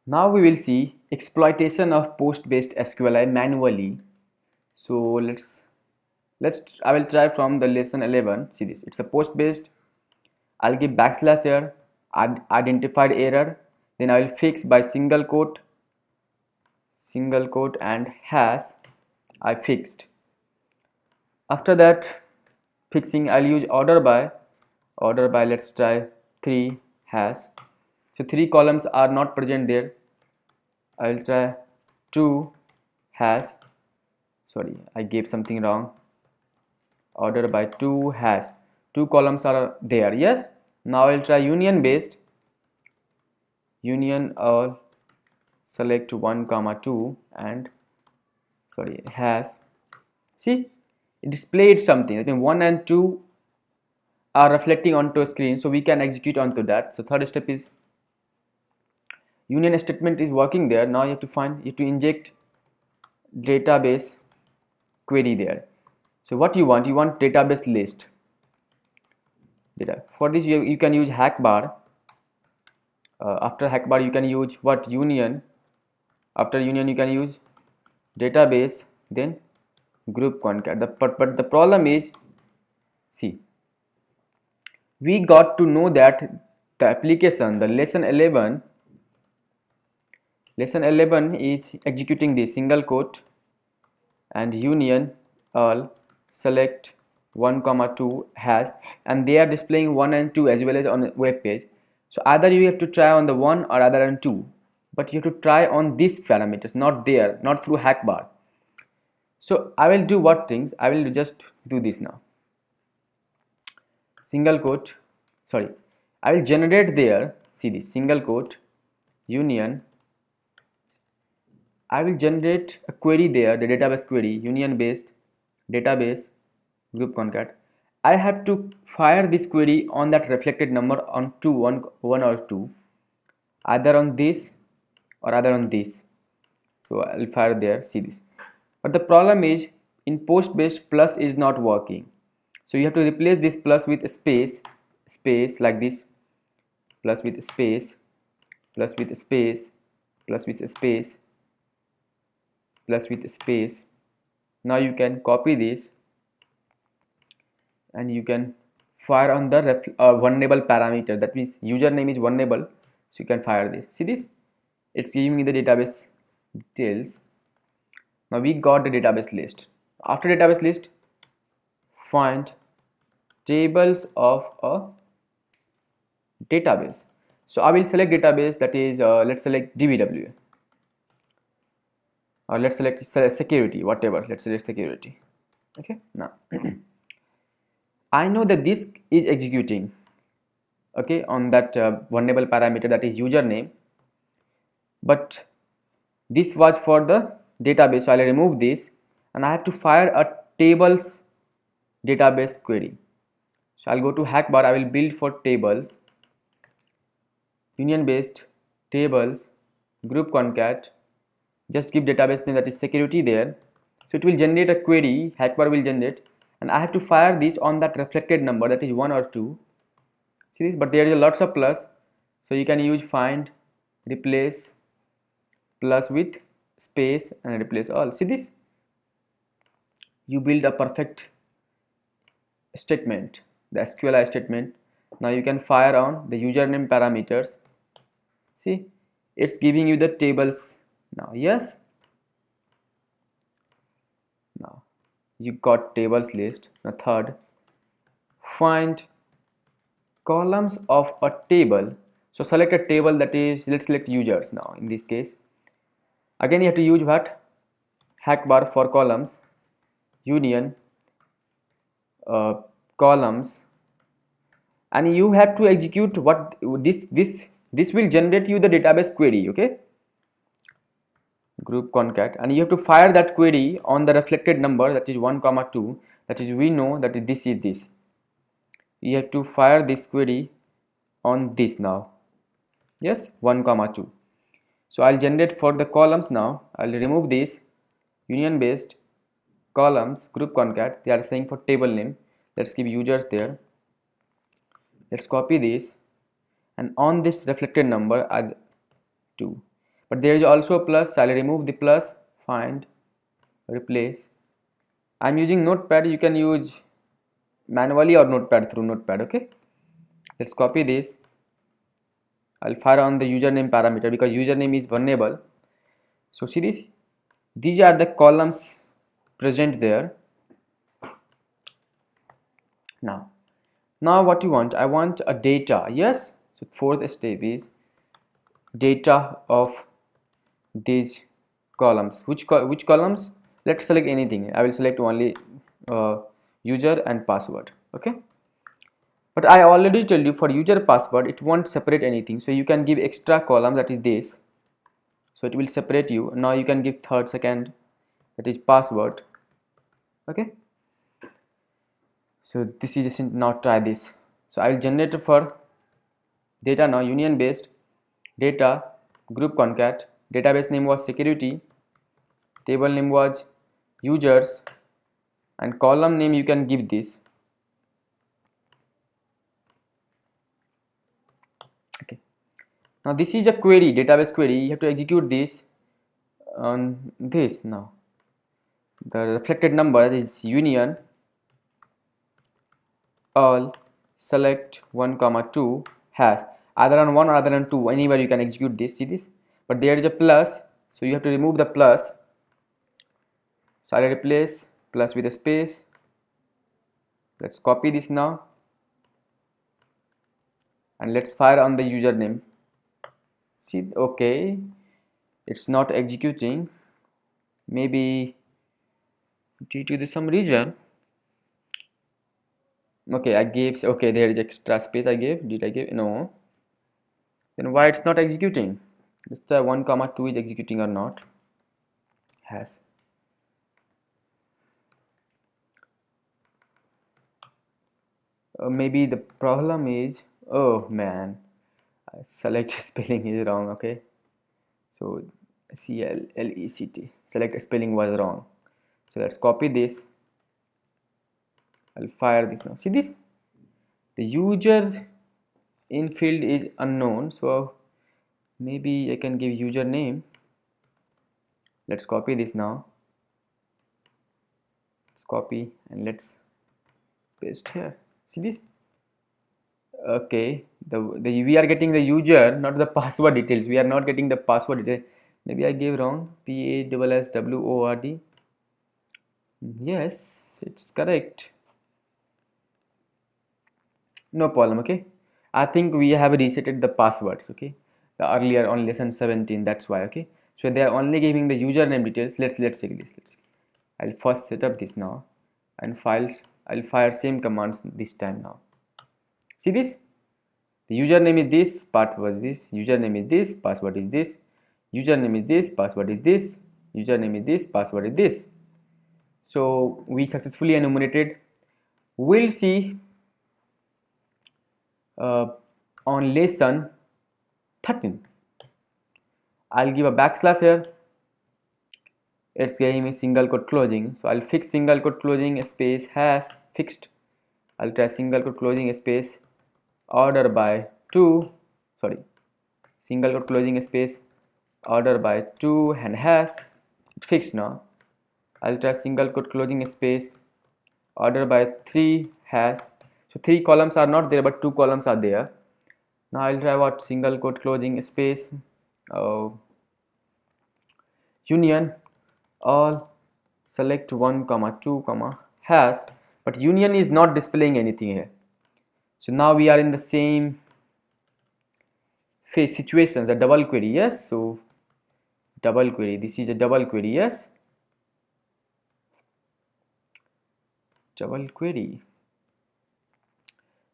Now we will see exploitation of post-based SQLi manually. So let's I will try from the lesson 11. See this, it's a post-based. I'll give backslash here, identified error, then I will fix by single quote and hash. I fixed. After that fixing, I'll use order by let's try 3 hash. So 3 columns are not present there. I will try 2 hash. Sorry, I gave something wrong. Order by 2 hash. 2 columns are there. Yes. Now I'll try union based. Union all select 1 comma 2 and sorry hash. See, it displayed something. I think 1 and 2 are reflecting onto a screen, so we can execute onto that. So third step is union statement is working there. Now you have to inject database query there. So what you want database list data. For this you can use hack bar. After hack bar you can use what union. After union you can use database, then group concat. But the problem is, see, we got to know that the application, the lesson 11 is executing the single quote and union all select 1 comma 2 hash, and they are displaying 1 and 2 as well as on a web page. So either you have to try on the 1 or other on 2, but you have to try on these parameters, not there, not through hack bar. So I will do what things, I will just do this now. Single quote, sorry, I will generate there, see this, single quote union. I will generate a query there, the database query, union based database group concat. I have to fire this query on that reflected number on 1 or 2, either on this or other on this. So I'll fire there, see this. But the problem is in post based plus is not working. So you have to replace this plus with space like this, plus with space, plus with space, plus with space, plus with space. Now you can copy this and you can fire on the vulnerable parameter. That means username is vulnerable, so you can fire this. See this, it's giving me the database details. Now we got the database list. After database list, find tables of a database. So I will select database, that is let's select DBW, or let's select security, whatever, let's select security. Okay, now I know that this is executing, okay, on that vulnerable parameter, that is username, but this was for the database, so I'll remove this and I have to fire a tables database query. So I'll go to hack bar, I will build for tables, union based tables group concat, just give database name, that is security there. So it will generate a query, hack bar will generate, and I have to fire this on that reflected number, that is 1 or 2. See this, but there is a lots of plus, so you can use find replace plus with space and replace all. See this, you build a perfect statement, the SQLi statement. Now you can fire on the username parameters. See, it's giving you the tables now. Yes, now you got tables list. Now third, find columns of a table. So select a table, that is, let's select users. Now in this case again you have to use what, hack bar for columns, union columns, and you have to execute what this will generate you the database query, okay, group concat, and you have to fire that query on the reflected number, that is 1 comma 2, that is, we know that this is this. You have to fire this query on this now. Yes, 1 comma 2. So I'll generate for the columns now. I'll remove this union based columns group concat, they are saying for table name, let's give users there. Let's copy this and on this reflected number add 2. but there is also a plus. I'll remove the plus, find, replace. I'm using notepad, you can use manually or notepad through notepad. Okay, let's copy this. I'll fire on the username parameter because username is vulnerable. So see this, these are the columns present there. Now what you want, I want a data. Yes, so fourth step is data of these columns. Which columns? Let's select anything. I will select only user and password. Okay, but I already told you for user password it won't separate anything, so you can give extra column, that is this, so it will separate you. Now you can give third, second, that is password. Okay, so this is just, now try this. So I will generate for data now, union based data, group concat, database name was security, table name was users, and column name you can give this. Okay, now this is a query, database query. You have to execute this on this. Now the reflected number is union all select 1 comma 2 hash, either on 1 or other on 2, anywhere you can execute this. See this, but there is a plus, so you have to remove the plus. So I'll replace plus with a space. Let's copy this now and let's fire on the username. See, okay, it's not executing, maybe due to some reason. Okay, I gave, okay, there is extra space I gave. Did I give? No. Then why it's not executing? Let's try 1 comma 2 is executing or not. Has. Maybe the problem is, oh man, select spelling is wrong. Okay, so CLLECT, select spelling was wrong. So let's copy this. I'll fire this now. See this, the user in field is unknown, so maybe I can give username. Let's copy this now. Let's copy and let's paste here. See this, okay, the we are getting the user, not the password details. We are not getting the password detail. Maybe I gave wrong, PASSWORD. Yes, it's correct, no problem. Okay, I think we have resetted the passwords. Okay, the earlier on lesson 17, that's why. Okay, so they are only giving the username details. Let's check this. I'll first set up this now and I'll fire same commands this time now. See this, the username is this, part was this, username is this, password is this, username is this, password is this, username is this, password is this. So we successfully enumerated. We'll see on lesson 13. I'll give a backslash here. It's giving me single quote closing, so I'll fix single quote closing space hash fixed. I'll try single quote closing space order by 2, sorry, single quote closing space order by 2 and hash, fixed now. I'll try single quote closing space order by 3 hash. So 3 columns are not there but 2 columns are there. Now I'll try what, single quote closing space union all select 1 comma 2 comma hash, but union is not displaying anything here. So now we are in the same phase situation, the double query. Yes, so double query, this is a double query. Yes, double query.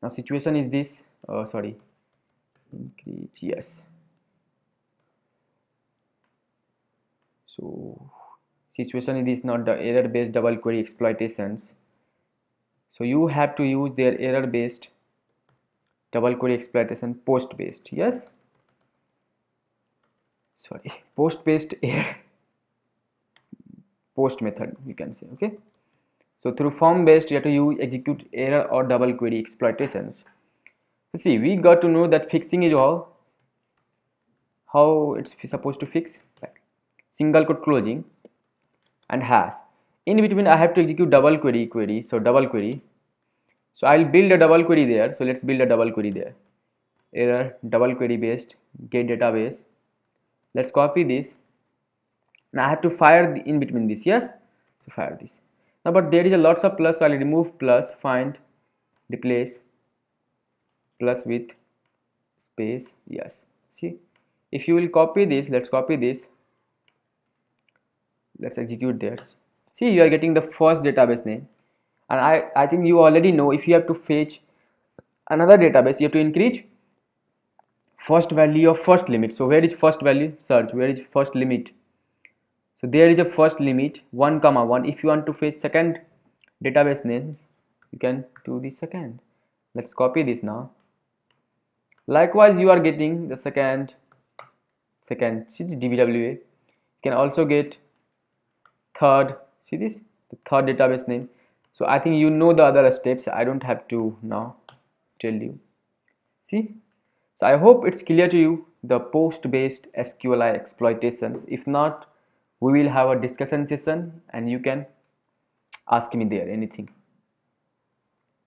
Now situation is this, sorry, increase, yes. So situation is this, not the error based double query exploitations. So you have to use their error based double query exploitation post based. Yes, sorry, post based error post method you can say. Okay, so through form based you have to use execute error or double query exploitations. So see, we got to know that fixing is all how it's supposed to fix, like single quote closing and hash. In between I have to execute double query, so double query. So I'll build a double query there. So let's build a double query there. Error double query based get database. Let's copy this. Now I have to fire in between this. Yes, so fire this. Now but there is a lots of plus, so I'll remove plus, find, replace plus with space. Yes, see, if you will copy this, let's copy this, let's execute there. See, you are getting the first database name. And I think you already know, if you have to fetch another database, you have to increase first value of first limit. So where is first value? Search where is first limit. So there is a first limit 1 comma 1. If you want to fetch second database names, you can do the second. Let's copy this now. Likewise you are getting the second see the DBWA. You can also get third, see this, the third database name. So I think you know the other steps, I don't have to now tell you. See, so I hope it's clear to you the post based SQLi exploitations. If not, we will have a discussion session and you can ask me there anything.